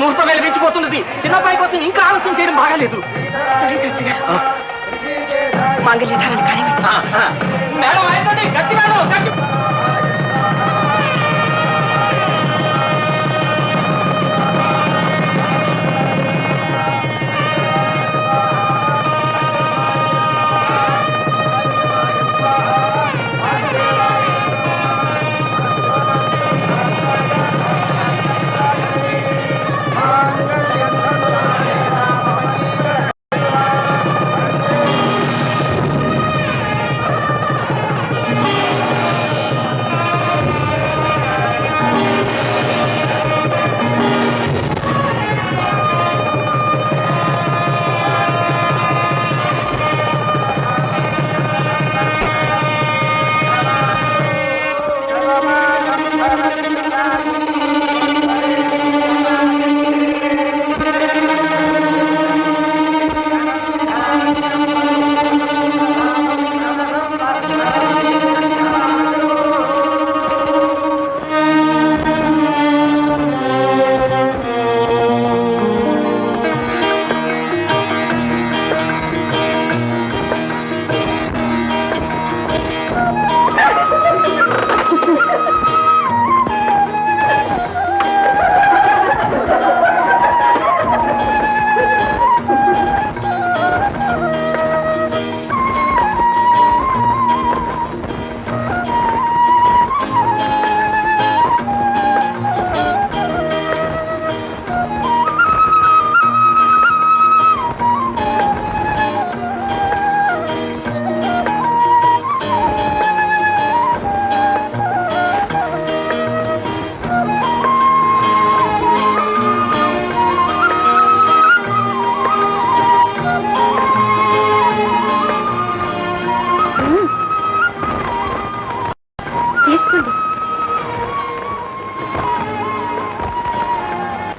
ముహూర్తం వేళ మించిపోతున్నది. చిన్నపాయి కోసం ఇంకా ఆలస్యం చేయడం బాగాలేదు. సరే శాస్త్రి గారు, మాంగళ్యధారణ కానీ మేడం అయిపోయింది. గట్టి మేడం, గట్టి.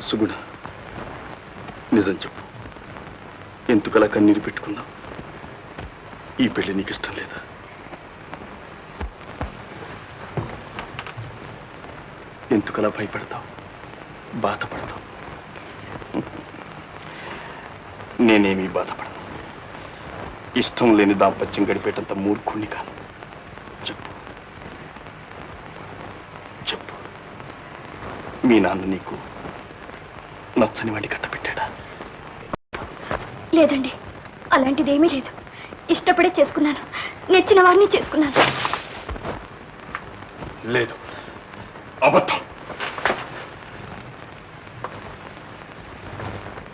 సుగుణ, నిజం చెప్పు, ఎందుకలా కన్నీరు పెట్టుకున్నావు? ఈ పెళ్లి నీకు ఇష్టం లేదా? ఎందుకలా భయపడతావు, బాధపడతావు? నేనేమీ బాధపడను. ఇష్టం లేని దాంపత్యం గడిపేటంత మూర్ఖుణ్ణి కాను. చెప్పు చెప్పు, మీ నాన్న నీకు నచ్చని వాడిని కట్టబెట్టాడా? లేదండి, అలాంటిదేమీ లేదు. ఇష్టపడే చేసుకున్నాను, నచ్చిన వారిని చేసుకున్నాను. లేదు, అబద్ధం.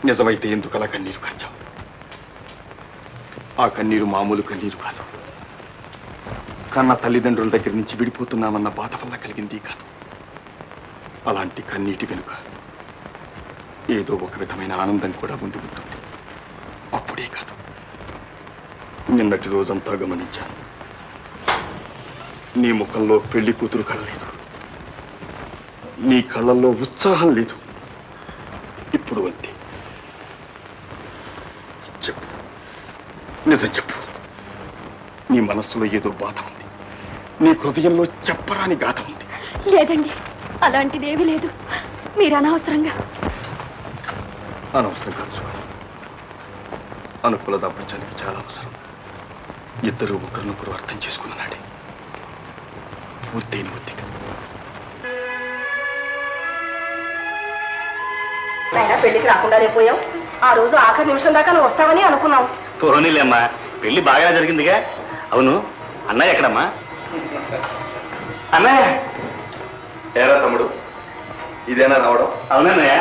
నిజమైతే ఎందుకు అలా కన్నీరు ఖర్చావు? ఆ కన్నీరు మామూలు కన్నీరు కాదు. కన్న తల్లిదండ్రుల దగ్గర నుంచి విడిపోతున్నామన్న బాధ వల్ల కలిగింది కాదు. అలాంటి కన్నీటి వెనుక ఏదో ఒక విధమైన ఆనందం కూడా ఉండి ఉంటుంది. అప్పుడే కాదు, నిన్నటి రోజంతా గమనించాను. నీ ముఖంలో పెళ్లి కూతురు కళ లేదు, నీ కళ్ళల్లో ఉత్సాహం లేదు. ఇప్పుడు అంతే. చెప్పు, నిజం చెప్పు. నీ మనస్సులో ఏదో బాధ ఉంది, నీ హృదయంలో చెప్పరాని గాథ ఉంది. లేదండి, అలాంటిదేమీ లేదు. మీరు అనవసరంగా. అనవసరం కాదు సుఖ, అనుకూల దాంపత్యానికి చాలా అవసరం. ఇద్దరు ఒకరినొకరు అర్థం చేసుకున్న నాడే పూర్తయిన ఒత్తిక. పెళ్లికి రాకుండా పోయావు. ఆ రోజు ఆఖరి నిమిషం దాకా నువ్వు వస్తావని అనుకున్నావు. పోనీలేమ్మా, పెళ్లి బాగా జరిగిందిగా. అవును, అన్నయ్య ఎక్కడమ్మా? అన్నయ్య ఏరా తమ్ముడు, ఇదేనా రావడం? అవునన్నయ్య.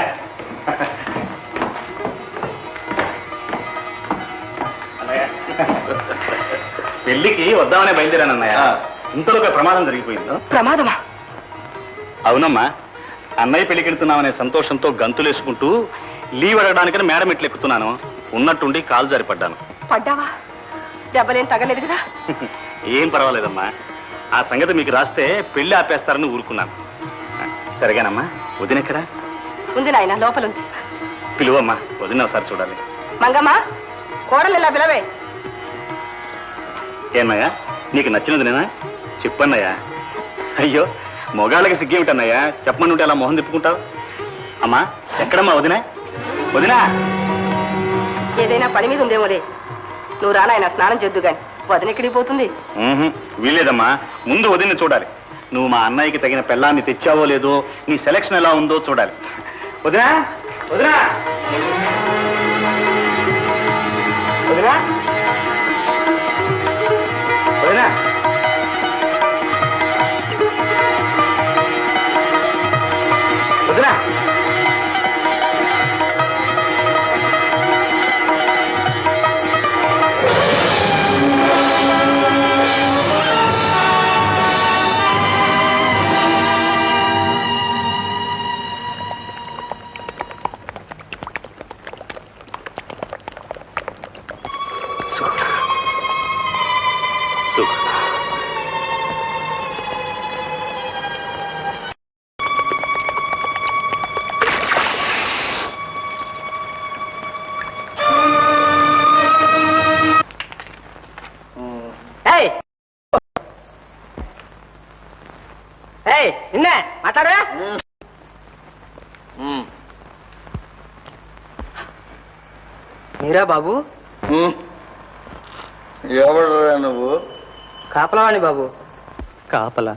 పెళ్లికి వద్దామనే బయలుదేరానన్నయ్య. ఇంతలో ఒక ప్రమాదం జరిగిపోయింది. ప్రమాదమా? అవునమ్మా, అన్నయ్య పెళ్లికి వెళ్తున్నామనే సంతోషంతో గంతులేసుకుంటూ లీవ్ అడగడానికని మేడ మెట్లు ఎక్కుతున్నాను. ఉన్నట్టుండి కాలు జారి పడ్డాను. పడ్డావా? దెబ్బలేం తగలేదు కదా? ఏం పర్వాలేదమ్మా. ఆ సంగతి మీకు రాస్తే పెళ్లి ఆపేస్తారని ఊరుకున్నాను. సరిగానమ్మా, వదినెక్కడా? ఉంది నాయన, లోపలుంది. పిలువమ్మా, వదిన ఒకసారి చూడాలి. మంగమ్మ, కోడలు ఇలా పిలవే. ఏమయ్యా, నీకు నచ్చినదినేనా? చెప్పన్నయ్యా. అయ్యో, మొగాళ్ళకి సిగ్గేమిటన్నయ్యా, చెప్పమనుంటే అలా మొహం తిప్పుకుంటావు. అమ్మా ఎక్కడమ్మా వదినా? వదినా ఏదైనా పని మీద ఉందేమోలే. నువ్వు రానాయన స్నానం చేద్దు గాని. వదినెక్కడికి పోతుంది? వీలేదమ్మా, ముందు వదిన చూడాలి. నువ్వు మా అన్నయ్యకి తగిన పెళ్ళాన్ని తెచ్చావో లేదో, నీ సెలక్షన్ ఎలా ఉందో చూడాలి. వదినా వదినా వదినా వదినా వదినా నిన్నే మాట్లాడవా? మీరా బాబు? ఎవడురా నువ్వు? కాపలవాణి బాబు. కాపలా?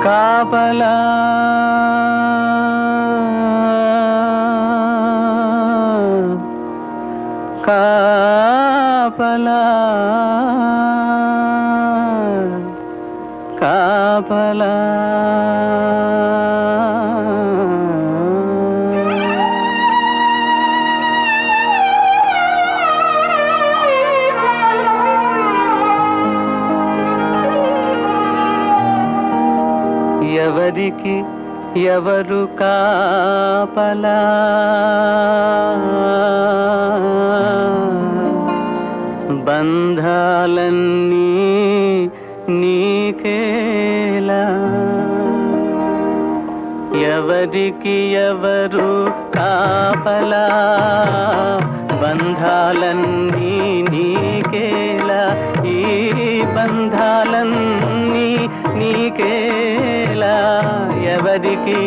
కాపలా కాపలా కాపలా ఎవరికి ఎవరు కాపలా? బంధాలన్నీ నీకేలా? ఎవరికి ఎవరు కాపలా? బంధాలన్నీ నీకేలా? ఈ బంధాలన్నీ నీకేలా? ఎవరికి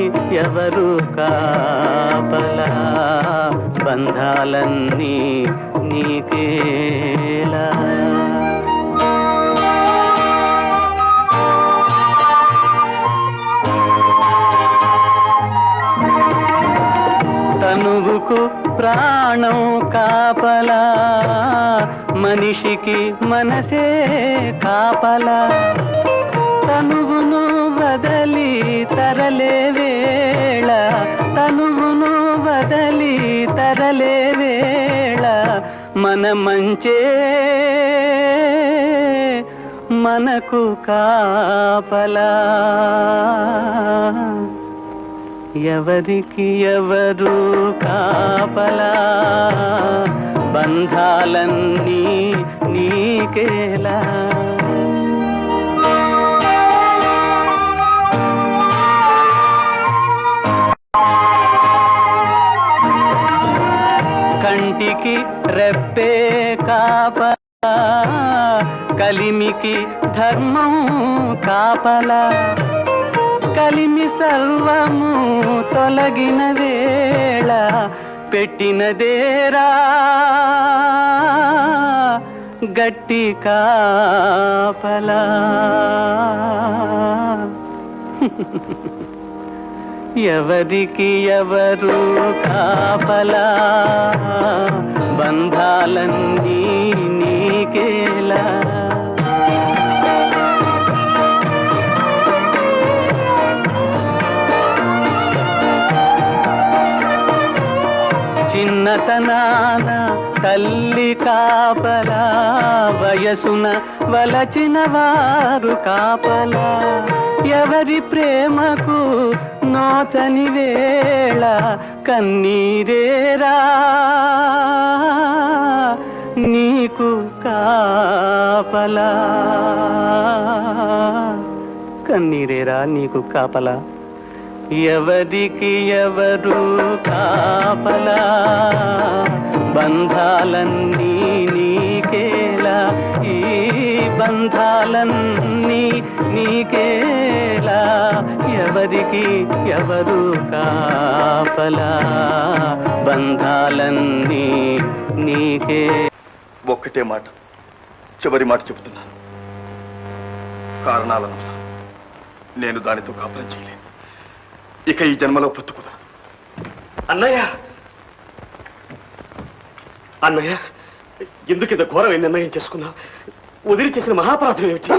ఎవరు కాపలా? బంధాలన్నీ నీకేలా? తనువుకు ప్రాణం కాపలా? మనిషికి మనసే కాపలా? తనువును వదలి తరలే వేళ, తనువును వదలి తరలే వేళ, మన మంచే మనకు కాపలా? ఎవరికి ఎవరు కాపలా? బంధాలన్నీ నీకేలా? కంటికి రెప్పే కాపలా? కలిమికి ధర్మం కాపలా? కలిమి సర్వము తొలగిన వేళ పెట్టినదేరా గట్టి కాపలా? ఎవరికి ఎవరు కాపలా? బంధాలన్నీ నీకేలా? చిన్నతనాన తల్లి కాపలా? వయసున వలచిన వారు కాపలా? ఎవరి ప్రేమకు నోచని వేళ కన్నీరేరా నీకు కాపలా? కన్నీరేరా నీకు కాపలా? ఎవరికి ఎవరు కాపలా బంధాలన్నీ నీకేలా ఈ బంధాలన్నీ నీకేలా ఎవరికి ఎవరు కాపలా బంధాలన్నీ నీకే. ఒక్కటే మాట, చివరి మాట చెబుతున్నాను. కారణాలను అవసరం, నేను దానితో కాపురం చేయలేను. ఇక ఈ జన్మలో పొత్తుకుదా. అన్నయ్య అన్నయ్య, ఎందుకు ఇంత ఘోరమైన నిర్ణయం చేసుకున్నావు? వదిలి చేసిన మహాపరాధం ఏమిటి?